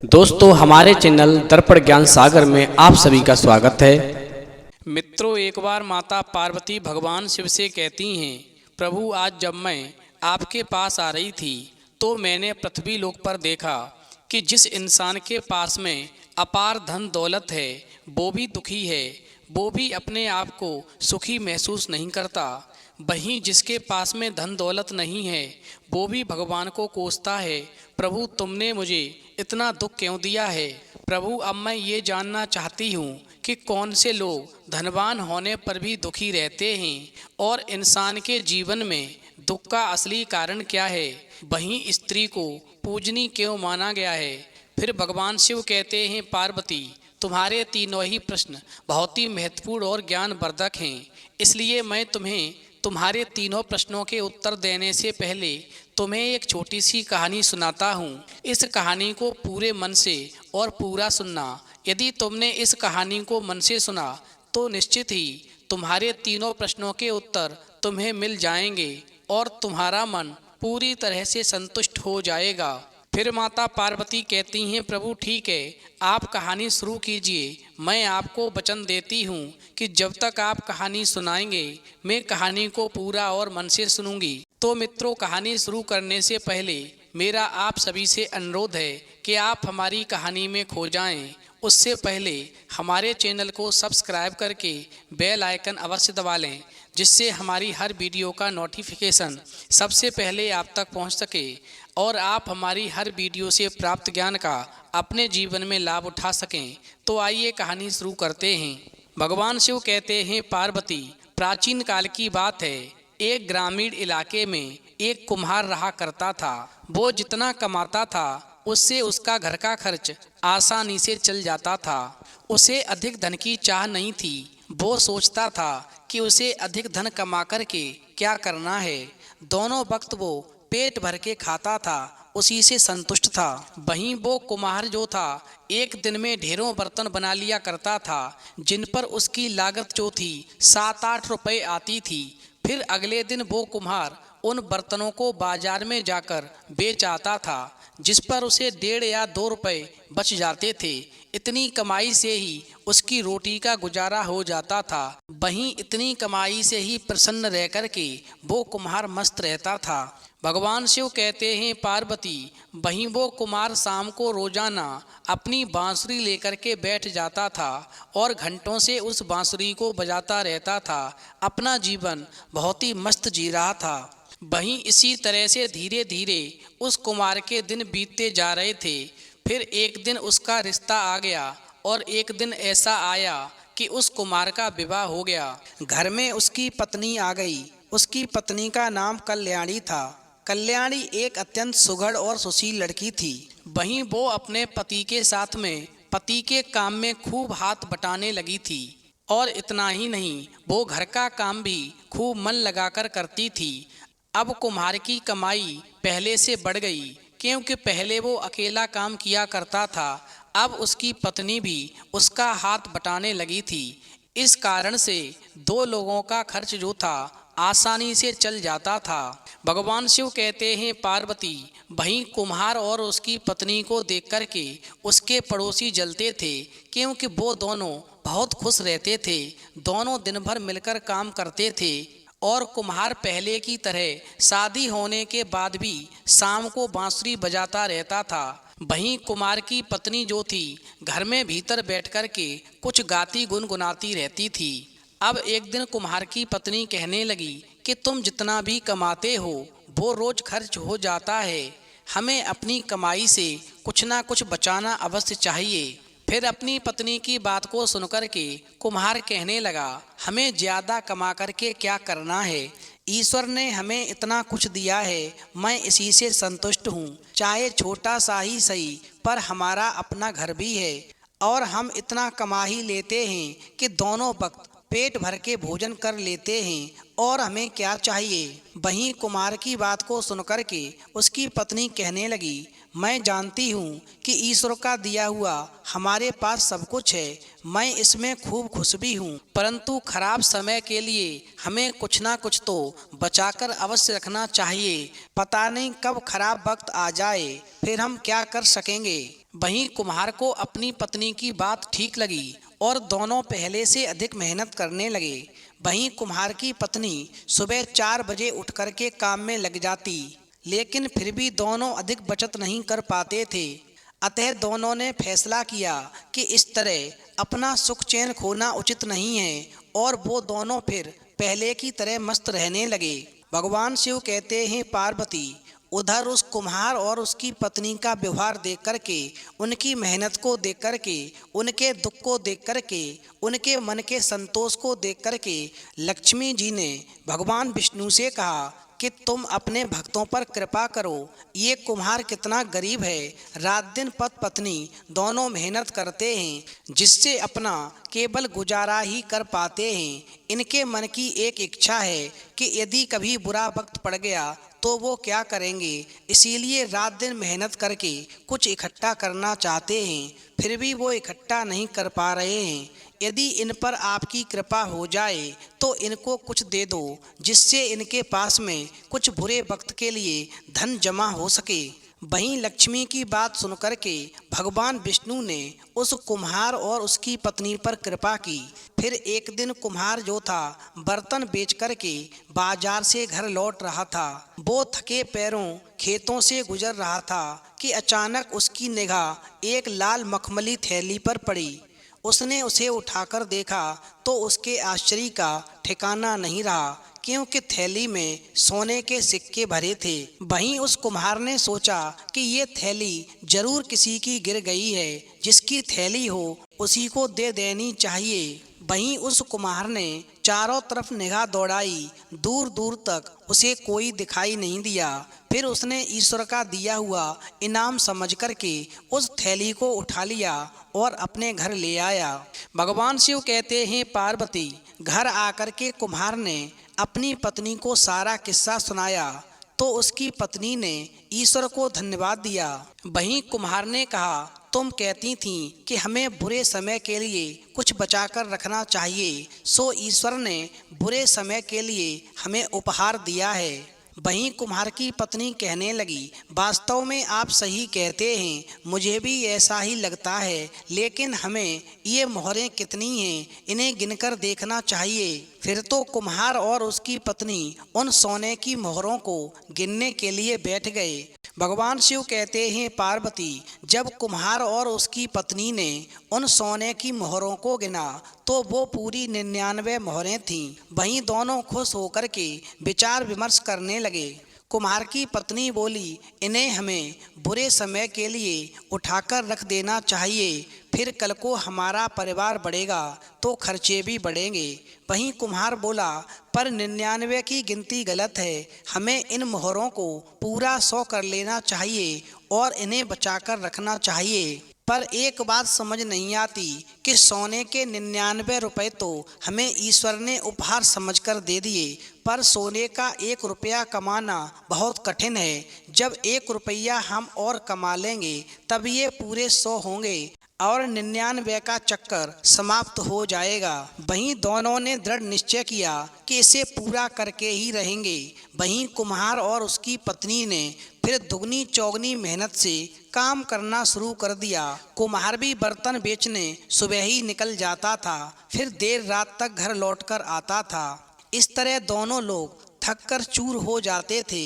दोस्तों हमारे चैनल दर्पण ज्ञान सागर में आप सभी का स्वागत है। मित्रों, एक बार माता पार्वती भगवान शिव से कहती हैं, प्रभु आज जब मैं आपके पास आ रही थी तो मैंने पृथ्वी लोक पर देखा कि जिस इंसान के पास में अपार धन दौलत है वो भी दुखी है, वो भी अपने आप को सुखी महसूस नहीं करता। वहीं जिसके पास में धन दौलत नहीं है वो भी भगवान को कोसता है, प्रभु तुमने मुझे इतना दुख क्यों दिया है। प्रभु अब मैं ये जानना चाहती हूँ कि कौन से लोग धनवान होने पर भी दुखी रहते हैं और इंसान के जीवन में दुख का असली कारण क्या है। वहीं स्त्री को पूजनी क्यों माना गया है। फिर भगवान शिव कहते हैं, पार्वती तुम्हारे तीनों ही प्रश्न बहुत ही महत्वपूर्ण और ज्ञानवर्धक हैं, इसलिए मैं तुम्हें तुम्हारे तीनों प्रश्नों के उत्तर देने से पहले तुम्हें एक छोटी सी कहानी सुनाता हूँ। इस कहानी को पूरे मन से और पूरा सुनना। यदि तुमने इस कहानी को मन से सुना तो निश्चित ही तुम्हारे तीनों प्रश्नों के उत्तर तुम्हें मिल जाएंगे और तुम्हारा मन पूरी तरह से संतुष्ट हो जाएगा। फिर माता पार्वती कहती हैं, प्रभु ठीक है, आप कहानी शुरू कीजिए। मैं आपको वचन देती हूँ कि जब तक आप कहानी सुनाएंगे मैं कहानी को पूरा और मन से सुनूंगी। तो मित्रों, कहानी शुरू करने से पहले मेरा आप सभी से अनुरोध है कि आप हमारी कहानी में खो जाएं। उससे पहले हमारे चैनल को सब्सक्राइब करके बेल आइकन अवश्य दबा लें, जिससे हमारी हर वीडियो का नोटिफिकेशन सबसे पहले आप तक पहुंच सके और आप हमारी हर वीडियो से प्राप्त ज्ञान का अपने जीवन में लाभ उठा सकें। तो आइए कहानी शुरू करते हैं। भगवान शिव कहते हैं, पार्वती प्राचीन काल की बात है, एक ग्रामीण इलाके में एक कुम्हार रहा करता था। वो जितना कमाता था उससे उसका घर का खर्च आसानी से चल जाता था। उसे अधिक धन की चाह नहीं थी। वो सोचता था कि उसे अधिक धन कमा करके क्या करना है। दोनों वक्त वो पेट भर के खाता था, उसी से संतुष्ट था। वहीं वो कुम्हार जो था एक दिन में ढेरों बर्तन बना लिया करता था, जिन पर उसकी लागत जो थी 7-8 रुपए आती थी। फिर अगले दिन वो कुम्हार उन बर्तनों को बाजार में जाकर बेच आता था, जिस पर उसे 1.5 या 2 रुपए बच जाते थे। इतनी कमाई से ही उसकी रोटी का गुजारा हो जाता था। वहीं इतनी कमाई से ही प्रसन्न रह कर के वो कुम्हार मस्त रहता था। भगवान शिव कहते हैं, पार्वती वहीं वो कुम्हार शाम को रोजाना अपनी बांसुरी लेकर के बैठ जाता था और घंटों से उस बांसुरी को बजाता रहता था। अपना जीवन बहुत ही मस्त जी रहा था। वहीं इसी तरह से धीरे धीरे उस कुम्हार के दिन बीतते जा रहे थे। फिर एक दिन उसका रिश्ता आ गया और एक दिन ऐसा आया कि उस कुम्हार का विवाह हो गया। घर में उसकी पत्नी आ गई। उसकी पत्नी का नाम कल्याणी था। कल्याणी एक अत्यंत सुघड़ और सुशील लड़की थी। वहीं वो अपने पति के साथ में पति के काम में खूब हाथ बटाने लगी थी। और इतना ही नहीं, वो घर का काम भी खूब मन लगाकर करती थी। अब कुम्हार की कमाई पहले से बढ़ गई, क्योंकि पहले वो अकेला काम किया करता था। अब उसकी पत्नी भी उसका हाथ बटाने लगी थी। इस कारण से 2 लोगों का खर्च जो था आसानी से चल जाता था। भगवान शिव कहते हैं, पार्वती वहीं कुम्हार और उसकी पत्नी को देख कर के उसके पड़ोसी जलते थे, क्योंकि वो दोनों बहुत खुश रहते थे। दोनों दिन भर मिलकर काम करते थे और कुम्हार पहले की तरह शादी होने के बाद भी शाम को बांसुरी बजाता रहता था। वहीं कुम्हार की पत्नी जो थी घर में भीतर बैठ कर के कुछ गाती गुनगुनाती रहती थी। अब एक दिन कुम्हार की पत्नी कहने लगी कि तुम जितना भी कमाते हो वो रोज खर्च हो जाता है, हमें अपनी कमाई से कुछ ना कुछ बचाना अवश्य चाहिए। फिर अपनी पत्नी की बात को सुनकर के कुम्हार कहने लगा, हमें ज्यादा कमा करके क्या करना है। ईश्वर ने हमें इतना कुछ दिया है, मैं इसी से संतुष्ट हूँ। चाहे छोटा सा ही सही, पर हमारा अपना घर भी है और हम इतना कमा ही लेते हैं कि दोनों वक्त पेट भर के भोजन कर लेते हैं, और हमें क्या चाहिए। वहीं कुम्हार की बात को सुनकर के उसकी पत्नी कहने लगी, मैं जानती हूँ कि ईश्वर का दिया हुआ हमारे पास सब कुछ है, मैं इसमें खूब खुश भी हूँ, परंतु खराब समय के लिए हमें कुछ ना कुछ तो बचाकर अवश्य रखना चाहिए। पता नहीं कब खराब वक्त आ जाए, फिर हम क्या कर सकेंगे। वहीं कुम्हार को अपनी पत्नी की बात ठीक लगी और दोनों पहले से अधिक मेहनत करने लगे। वहीं कुम्हार की पत्नी सुबह 4 बजे उठ कर के काम में लग जाती, लेकिन फिर भी दोनों अधिक बचत नहीं कर पाते थे। अतः दोनों ने फैसला किया कि इस तरह अपना सुख चैन खोना उचित नहीं है, और वो दोनों फिर पहले की तरह मस्त रहने लगे। भगवान शिव कहते हैं, पार्वती, उधर उस कुम्हार और उसकी पत्नी का व्यवहार देख करके, उनकी मेहनत को देख करके, उनके दुख को देख करके, उनके मन के संतोष को देख करके लक्ष्मी जी ने भगवान विष्णु से कहा कि तुम अपने भक्तों पर कृपा करो। ये कुम्हार कितना गरीब है, रात दिन पति पत्नी दोनों मेहनत करते हैं, जिससे अपना केवल गुजारा ही कर पाते हैं। इनके मन की एक इच्छा है कि यदि कभी बुरा वक्त पड़ गया तो वो क्या करेंगे, इसीलिए रात दिन मेहनत करके कुछ इकट्ठा करना चाहते हैं, फिर भी वो इकट्ठा नहीं कर पा रहे हैं। यदि इन पर आपकी कृपा हो जाए तो इनको कुछ दे दो, जिससे इनके पास में कुछ बुरे वक्त के लिए धन जमा हो सके। वहीं लक्ष्मी की बात सुनकर के भगवान विष्णु ने उस कुम्हार और उसकी पत्नी पर कृपा की। फिर एक दिन कुम्हार जो था बर्तन बेच कर के बाजार से घर लौट रहा था। वो थके पैरों खेतों से गुजर रहा था कि अचानक उसकी निगाह एक लाल मखमली थैली पर पड़ी। उसने उसे उठाकर देखा तो उसके आश्चर्य का ठिकाना नहीं रहा, क्योंकि थैली में सोने के सिक्के भरे थे। वहीं उस कुम्हार ने सोचा कि ये थैली जरूर किसी की गिर गई है, जिसकी थैली हो उसी को दे देनी चाहिए। वहीं उस कुम्हार ने चारों तरफ निगाह दौड़ाई, दूर दूर तक उसे कोई दिखाई नहीं दिया। फिर उसने ईश्वर का दिया हुआ इनाम समझ करके उस थैली को उठा लिया और अपने घर ले आया। भगवान शिव कहते हैं, पार्वती, घर आकर के कुम्हार ने अपनी पत्नी को सारा किस्सा सुनाया तो उसकी पत्नी ने ईश्वर को धन्यवाद दिया। वहीं कुम्हार ने कहा, तुम कहती थी कि हमें बुरे समय के लिए कुछ बचाकर रखना चाहिए, सो ईश्वर ने बुरे समय के लिए हमें उपहार दिया है। वहीं कुम्हार की पत्नी कहने लगी, वास्तव में आप सही कहते हैं, मुझे भी ऐसा ही लगता है, लेकिन हमें ये मोहरें कितनी हैं, इन्हें गिनकर देखना चाहिए। फिर तो कुम्हार और उसकी पत्नी उन सोने की मोहरों को गिनने के लिए बैठ गए। भगवान शिव कहते हैं, पार्वती, जब कुम्हार और उसकी पत्नी ने उन सोने की मोहरों को गिना तो वो पूरी 99 मोहरें थीं। वहीं दोनों खुश होकर के विचार विमर्श करने लगे। कुम्हार की पत्नी बोली, इन्हें हमें बुरे समय के लिए उठाकर रख देना चाहिए, फिर कल को हमारा परिवार बढ़ेगा तो खर्चे भी बढ़ेंगे। वहीं कुम्हार बोला, पर 99 की गिनती गलत है, हमें इन मोहरों को पूरा 100 कर लेना चाहिए और इन्हें बचाकर रखना चाहिए। पर एक बात समझ नहीं आती कि सोने के 99 रुपए तो हमें ईश्वर ने उपहार समझकर दे दिए, पर सोने का 1 रुपया कमाना बहुत कठिन है। जब 1 रुपया हम और कमा लेंगे तब ये पूरे 100 होंगे और 99 का चक्कर समाप्त हो जाएगा। वहीं दोनों ने दृढ़ निश्चय किया कि इसे पूरा करके ही रहेंगे। वहीं कुम्हार और उसकी पत्नी ने फिर दुगनी चौगनी मेहनत से काम करना शुरू कर दिया। कुम्हार भी बर्तन बेचने सुबह ही निकल जाता था, फिर देर रात तक घर लौटकर आता था। इस तरह दोनों लोग थक कर चूर हो जाते थे।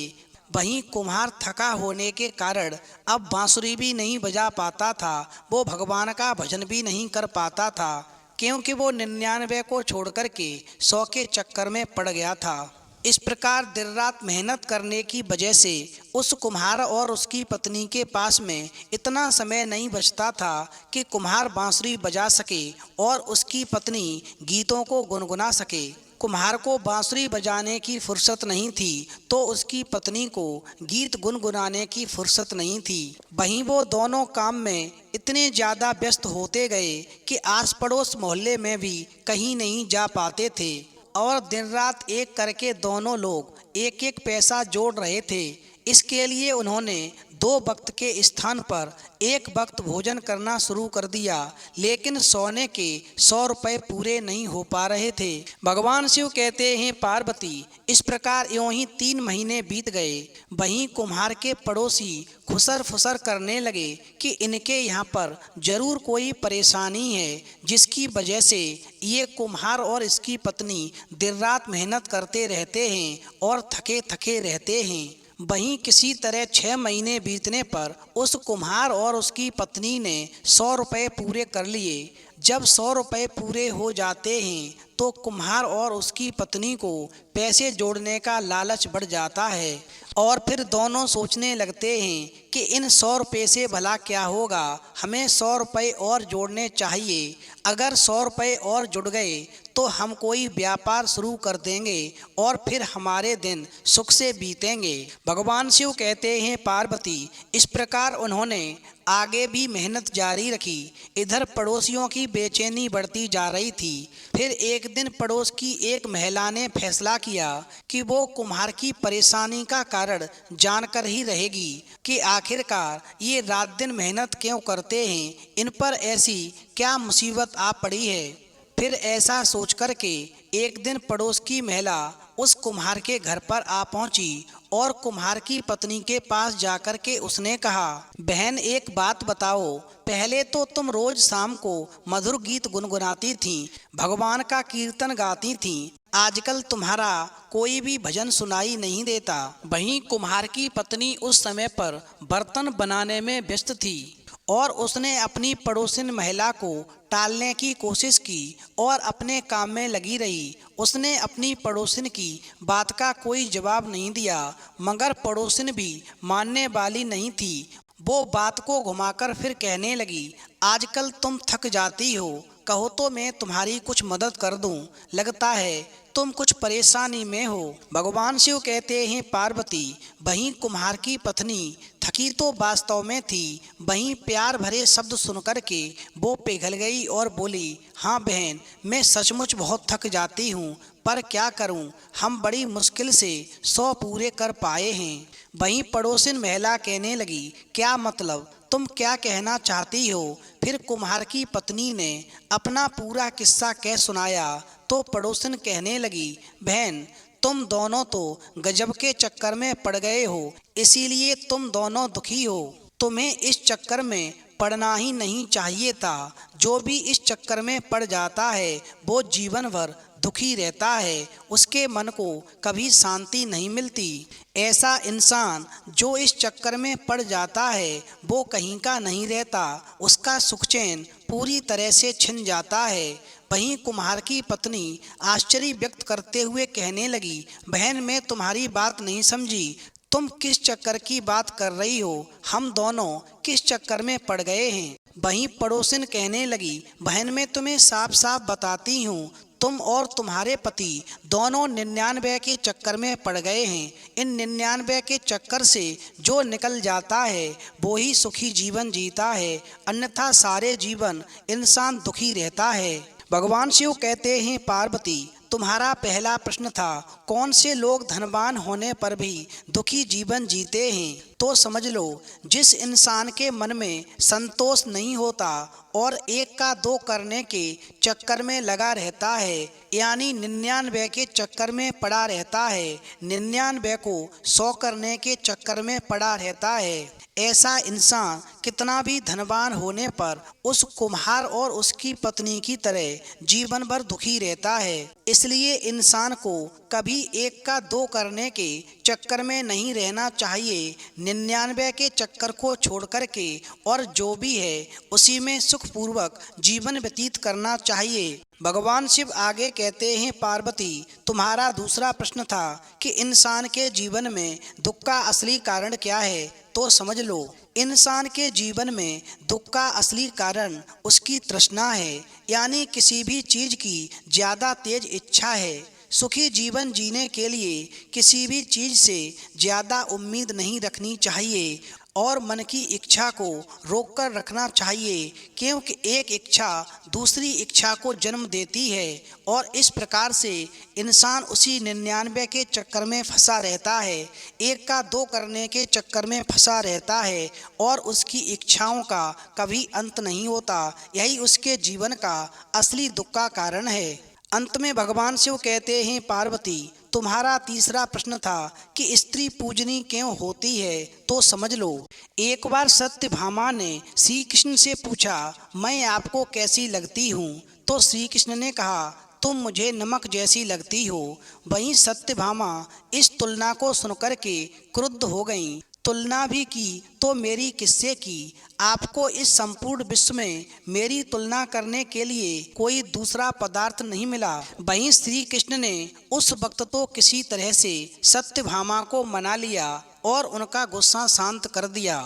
वहीं कुम्हार थका होने के कारण अब बांसुरी भी नहीं बजा पाता था, वो भगवान का भजन भी नहीं कर पाता था, क्योंकि वो 99 को छोड़कर के 100 के चक्कर में पड़ गया था। इस प्रकार दिन रात मेहनत करने की वजह से उस कुम्हार और उसकी पत्नी के पास में इतना समय नहीं बचता था कि कुम्हार बांसुरी बजा सके और उसकी पत्नी गीतों को गुनगुना सके। कुम्हार को बांसुरी बजाने की फुर्सत नहीं थी तो उसकी पत्नी को गीत गुनगुनाने की फुर्सत नहीं थी। वहीं वो दोनों काम में इतने ज़्यादा व्यस्त होते गए कि आस पड़ोस मोहल्ले में भी कहीं नहीं जा पाते थे और दिन रात एक करके दोनों लोग एक एक पैसा जोड़ रहे थे। इसके लिए उन्होंने 2 वक्त के स्थान पर 1 वक्त भोजन करना शुरू कर दिया, लेकिन सोने के 100 रुपए पूरे नहीं हो पा रहे थे। भगवान शिव कहते हैं, पार्वती, इस प्रकार यूं ही 3 महीने बीत गए। वहीं कुम्हार के पड़ोसी खुसर फुसर करने लगे कि इनके यहाँ पर जरूर कोई परेशानी है, जिसकी वजह से ये कुम्हार और इसकी पत्नी दिन रात मेहनत करते रहते हैं और थके थके रहते हैं। वहीं किसी तरह 6 महीने बीतने पर उस कुम्हार और उसकी पत्नी ने 100 रुपए पूरे कर लिए। जब 100 रुपए पूरे हो जाते हैं तो कुम्हार और उसकी पत्नी को पैसे जोड़ने का लालच बढ़ जाता है और फिर दोनों सोचने लगते हैं कि इन 100 रुपये से भला क्या होगा, हमें 100 रुपये और जोड़ने चाहिए। अगर 100 रुपये और जुड़ गए तो हम कोई व्यापार शुरू कर देंगे और फिर हमारे दिन सुख से बीतेंगे। भगवान शिव कहते हैं, पार्वती, इस प्रकार उन्होंने आगे भी मेहनत जारी रखी। इधर पड़ोसियों की बेचैनी बढ़ती जा रही थी। फिर एक दिन पड़ोस की एक महिला ने फैसला किया कि वो कुम्हार की परेशानी का कारण जानकर ही रहेगी कि आखिरकार ये रात दिन मेहनत क्यों करते हैं, इन पर ऐसी क्या मुसीबत आ पड़ी है। फिर ऐसा सोच कर के एक दिन पड़ोस की महिला उस कुम्हार के घर पर आ पहुंची और कुम्हार की पत्नी के पास जाकर के उसने कहा, बहन, एक बात बताओ, पहले तो तुम रोज शाम को मधुर गीत गुनगुनाती थीं, भगवान का कीर्तन गाती थीं, आजकल तुम्हारा कोई भी भजन सुनाई नहीं देता। वहीं कुम्हार की पत्नी उस समय पर बर्तन बनाने में व्यस्त थी और उसने अपनी पड़ोसिन महिला को टालने की कोशिश की और अपने काम में लगी रही। उसने अपनी पड़ोसिन की बात का कोई जवाब नहीं दिया, मगर पड़ोसिन भी मानने वाली नहीं थी। वो बात को घुमाकर फिर कहने लगी, आजकल तुम थक जाती हो, कहो तो मैं तुम्हारी कुछ मदद कर दूं, लगता है तुम कुछ परेशानी में हो। भगवान शिव कहते हैं, पार्वती, वहीं कुम्हार की पत्नी थकी तो वास्तव में थी, वहीं प्यार भरे शब्द सुनकर के वो पिघल गई और बोली, हाँ बहन, मैं सचमुच बहुत थक जाती हूँ, पर क्या करूँ, हम बड़ी मुश्किल से 100 पूरे कर पाए हैं। वहीं पड़ोसिन महिला कहने लगी, क्या मतलब, तुम क्या कहना चाहती हो। फिर कुम्हार की पत्नी ने अपना पूरा किस्सा कह सुनाया तो पड़ोसिन कहने लगी, बहन, तुम दोनों तो गजब के चक्कर में पड़ गए हो, इसीलिए तुम दोनों दुखी हो। तुम्हें इस चक्कर में पड़ना ही नहीं चाहिए था। जो भी इस चक्कर में पड़ जाता है वो जीवन भर दुखी रहता है, उसके मन को कभी शांति नहीं मिलती। ऐसा इंसान जो इस चक्कर में पड़ जाता है वो कहीं का नहीं रहता, उसका सुख चैन पूरी तरह से छिन जाता है। वहीं कुम्हार की पत्नी आश्चर्य व्यक्त करते हुए कहने लगी, बहन, मैं तुम्हारी बात नहीं समझी, तुम किस चक्कर की बात कर रही हो, हम दोनों किस चक्कर में पड़ गए हैं। वहीं पड़ोसिन कहने लगी, बहन, मैं तुम्हें साफ साफ बताती हूँ, तुम और तुम्हारे पति दोनों 99 के चक्कर में पड़ गए हैं। इन 99 के चक्कर से जो निकल जाता है वो ही सुखी जीवन जीता है, अन्यथा सारे जीवन इंसान दुखी रहता है। भगवान शिव कहते हैं, पार्वती, तुम्हारा पहला प्रश्न था, कौन से लोग धनवान होने पर भी दुखी जीवन जीते हैं, तो समझ लो, जिस इंसान के मन में संतोष नहीं होता और 1 का 2 करने के चक्कर में लगा रहता है, यानी 99 के चक्कर में पड़ा रहता है, 99 को 100 करने के चक्कर में पड़ा रहता है, ऐसा इंसान कितना भी धनवान होने पर उस कुम्हार और उसकी पत्नी की तरह जीवन भर दुखी रहता है। इसलिए इंसान को कभी 1 का 2 करने के चक्कर में नहीं रहना चाहिए, 99 के चक्कर को छोड़ कर के और जो भी है उसी में सुखपूर्वक जीवन व्यतीत करना चाहिए। भगवान शिव आगे कहते हैं, पार्वती, तुम्हारा दूसरा प्रश्न था कि इंसान के जीवन में दुख का असली कारण क्या है, तो समझ लो, इंसान के जीवन में दुख का असली कारण उसकी तृष्णा है, यानी किसी भी चीज़ की ज़्यादा तेज इच्छा है। सुखी जीवन जीने के लिए किसी भी चीज़ से ज़्यादा उम्मीद नहीं रखनी चाहिए और मन की इच्छा को रोककर रखना चाहिए, क्योंकि एक इच्छा दूसरी इच्छा को जन्म देती है और इस प्रकार से इंसान उसी 99 के चक्कर में फंसा रहता है, एक का दो करने के चक्कर में फंसा रहता है और उसकी इच्छाओं का कभी अंत नहीं होता। यही उसके जीवन का असली दुख का कारण है। अंत में भगवान शिव कहते हैं, पार्वती, तुम्हारा तीसरा प्रश्न था कि स्त्री पूजनी क्यों होती है, तो समझ लो। एक बार सत्यभामा ने श्री कृष्ण से पूछा, मैं आपको कैसी लगती हूँ? तो श्री कृष्ण ने कहा, तुम मुझे नमक जैसी लगती हो। वहीं सत्यभामा इस तुलना को सुनकर के क्रुद्ध हो गईं। तुलना भी की तो मेरी किससे की? आपको इस संपूर्ण विश्व में मेरी तुलना करने के लिए कोई दूसरा पदार्थ नहीं मिला। वहीं श्री कृष्ण ने उस वक्त तो किसी तरह से सत्यभामा को मना लिया और उनका गुस्सा शांत कर दिया।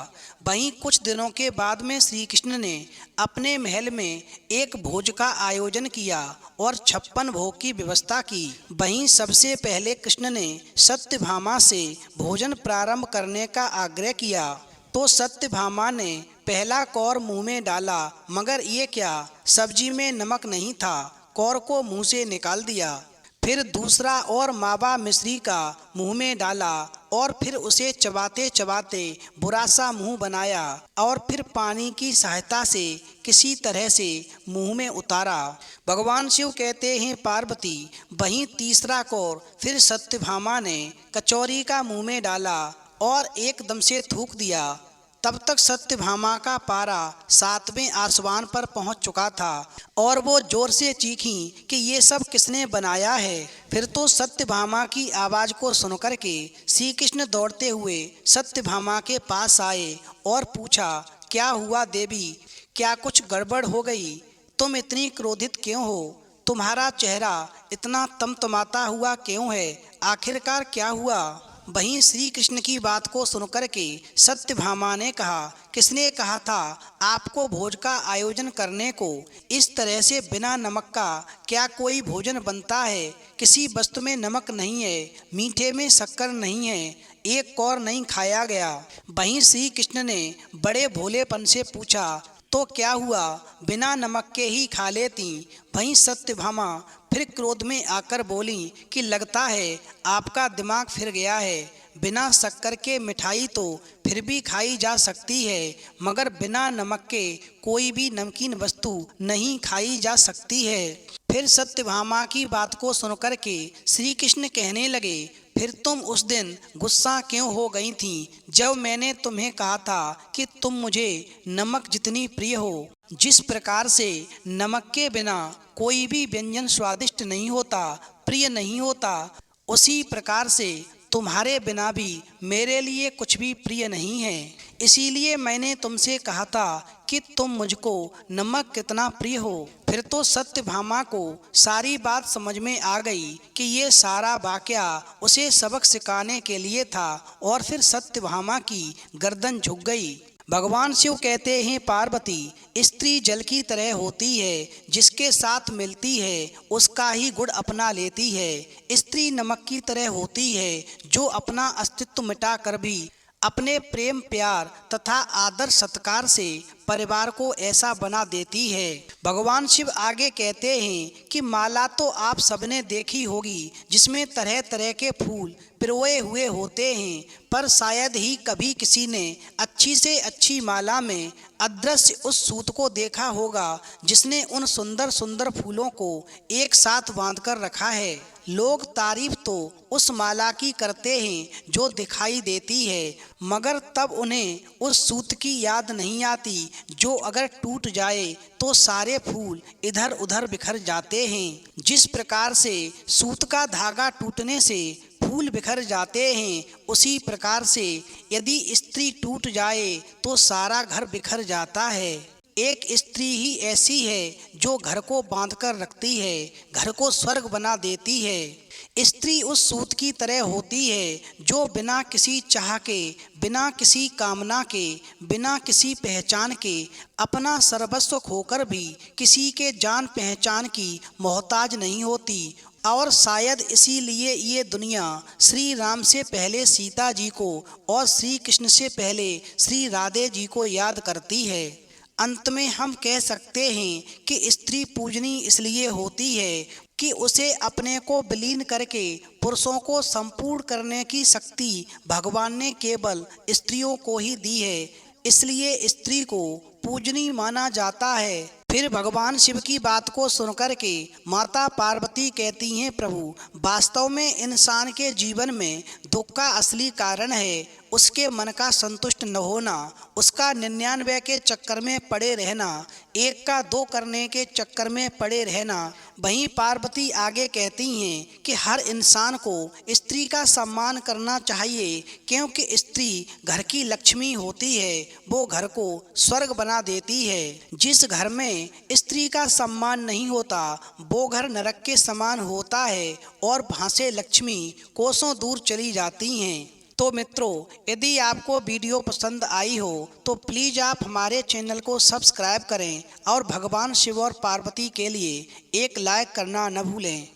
वहीं कुछ दिनों के बाद में श्री कृष्ण ने अपने महल में एक भोज का आयोजन किया और 56 भोग की व्यवस्था की। वहीं सबसे पहले कृष्ण ने सत्यभामा से भोजन प्रारंभ करने का आग्रह किया तो सत्यभामा ने पहला कौर मुंह में डाला, मगर ये क्या, सब्जी में नमक नहीं था, कौर को मुंह से निकाल दिया। फिर दूसरा और मावा मिश्री का मुंह में डाला और फिर उसे चबाते चबाते बुरा सा मुंह बनाया और फिर पानी की सहायता से किसी तरह से मुंह में उतारा। भगवान शिव कहते हैं, पार्वती, वहीं तीसरा कौर फिर सत्यभामा ने कचौरी का मुंह में डाला और एकदम से थूक दिया। तब तक सत्यभामा का पारा 7वें आसमान पर पहुंच चुका था और वो जोर से चीखी कि ये सब किसने बनाया है। फिर तो सत्यभामा की आवाज़ को सुनकर के श्री कृष्ण दौड़ते हुए सत्यभामा के पास आए और पूछा, क्या हुआ देवी, क्या कुछ गड़बड़ हो गई? तुम इतनी क्रोधित क्यों हो? तुम्हारा चेहरा इतना तमतमाता हुआ क्यों है? आखिरकार क्या हुआ? वहीं श्री कृष्ण की बात को सुनकर के सत्यभामा ने कहा, किसने कहा था आपको भोज का आयोजन करने को? इस तरह से बिना नमक का क्या कोई भोजन बनता है? किसी वस्तु में नमक नहीं है, मीठे में शक्कर नहीं है, एक कौर नहीं खाया गया। वहीं श्री कृष्ण ने बड़े भोलेपन से पूछा, तो क्या हुआ, बिना नमक के ही खा लेती? वहीं सत्यभामा फिर क्रोध में आकर बोली कि लगता है आपका दिमाग फिर गया है। बिना शक्कर के मिठाई तो फिर भी खाई जा सकती है, मगर बिना नमक के कोई भी नमकीन वस्तु नहीं खाई जा सकती है। फिर सत्यभामा की बात को सुनकर के श्री कृष्ण कहने लगे, फिर तुम उस दिन गुस्सा क्यों हो गई थी जब मैंने तुम्हें कहा था कि तुम मुझे नमक जितनी प्रिय हो? जिस प्रकार से नमक के बिना कोई भी व्यंजन स्वादिष्ट नहीं होता, प्रिय नहीं होता, उसी प्रकार से तुम्हारे बिना भी मेरे लिए कुछ भी प्रिय नहीं है। इसीलिए मैंने तुमसे कहा था कि तुम मुझको नमक कितना प्रिय हो। फिर तो सत्यभामा को सारी बात समझ में आ गई कि ये सारा वाकया उसे सबक सिखाने के लिए था और फिर सत्यभामा की गर्दन झुक गई। भगवान शिव कहते हैं, पार्वती, स्त्री जल की तरह होती है, जिसके साथ मिलती है उसका ही गुण अपना लेती है। स्त्री नमक की तरह होती है, जो अपना अस्तित्व मिटा कर भी अपने प्रेम प्यार तथा आदर सत्कार से परिवार को ऐसा बना देती है। भगवान शिव आगे कहते हैं कि माला तो आप सबने देखी होगी, जिसमें तरह तरह के फूल पिरोए हुए होते हैं, पर शायद ही कभी किसी ने अच्छी से अच्छी माला में अदृश्य उस सूत को देखा होगा जिसने उन सुंदर सुंदर फूलों को एक साथ बांधकर रखा है। लोग तारीफ तो उस माला की करते हैं जो दिखाई देती है, मगर तब उन्हें उस सूत की याद नहीं आती जो अगर टूट जाए तो सारे फूल इधर उधर बिखर जाते हैं। जिस प्रकार से सूत का धागा टूटने से फूल बिखर जाते हैं, उसी प्रकार से यदि स्त्री टूट जाए तो सारा घर बिखर जाता है। एक स्त्री ही ऐसी है जो घर को बांधकर रखती है, घर को स्वर्ग बना देती है। स्त्री उस सूत की तरह होती है जो बिना किसी चाह के, बिना किसी कामना के, बिना किसी पहचान के, अपना सर्वस्व खोकर भी किसी के जान पहचान की मोहताज नहीं होती। और शायद इसीलिए ये दुनिया श्री राम से पहले सीता जी को और श्री कृष्ण से पहले श्री राधे जी को याद करती है। अंत में हम कह सकते हैं कि स्त्री पूजनीय इसलिए होती है कि उसे अपने को विलीन करके पुरुषों को संपूर्ण करने की शक्ति भगवान ने केवल स्त्रियों को ही दी है, इसलिए स्त्री को पूजनीय माना जाता है। फिर भगवान शिव की बात को सुनकर के माता पार्वती कहती हैं, प्रभु वास्तव में इंसान के जीवन में दुख का असली कारण है उसके मन का संतुष्ट न होना, उसका 99 के चक्कर में पड़े रहना, एक का दो करने के चक्कर में पड़े रहना। वहीं पार्वती आगे कहती हैं कि हर इंसान को स्त्री का सम्मान करना चाहिए, क्योंकि स्त्री घर की लक्ष्मी होती है, वो घर को स्वर्ग बना देती है। जिस घर में स्त्री का सम्मान नहीं होता वो घर नरक के समान होता है और वहाँ से लक्ष्मी कोसों दूर चली जाती हैं। तो मित्रों, यदि आपको वीडियो पसंद आई हो तो प्लीज़ आप हमारे चैनल को सब्सक्राइब करें और भगवान शिव और पार्वती के लिए एक लाइक करना न भूलें।